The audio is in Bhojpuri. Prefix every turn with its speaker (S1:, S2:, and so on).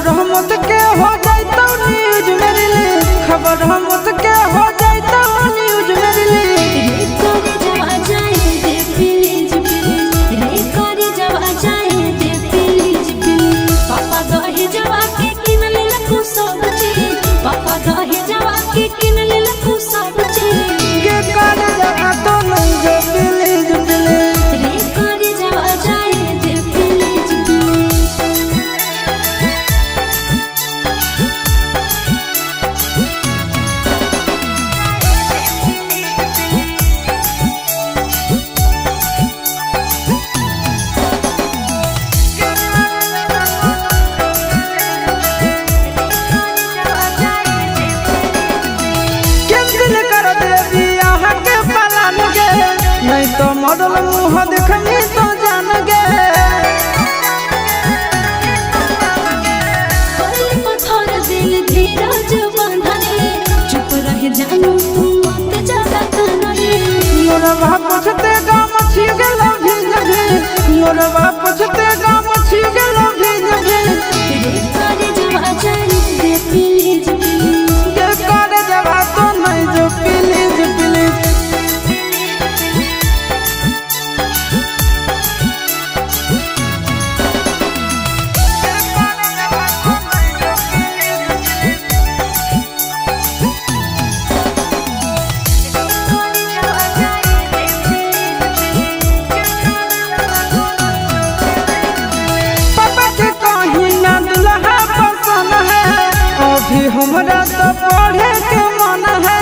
S1: खबर हमत के हो जाए तो न्यूज में रिलीज, खबर हमत के हो जाए तो न्यूज में रिलीज।
S2: रे करे जब आ जाए दे प्लीज प्लीज, रे करे जब आ जाए दे प्लीज प्लीज। पापा दहे जवा के किन ले लखु सब चीज, पापा दहे जवा के किन ले लखु सब चीज।
S1: के करे जवा तो नहीं जो प्लीज प्लीज,
S2: रे करे जब आ जाए दे प्लीज प्लीज।
S1: कैंसिल कर दे बियाह के पालन गे, नहीं तो मॉडल मुँह देखनी तो जान गे।
S2: कोई पत्थर दिल धीरज बंधने, चुप रह जानू तुम मत ज्यादा कहने।
S1: मोर बाप छते गाम छी गेल भीज भीज, मोर बाप छते गाम छी गेल भीज भीज।
S2: रे करे जब आ जाए दे प्लीज प्लीज,
S1: के करे जवा तो नहीं जो प्लीज प्लीज। पापा के कहीं ना दुल्हा पसंद है, अभी हमरा तो पढ़े के मन है।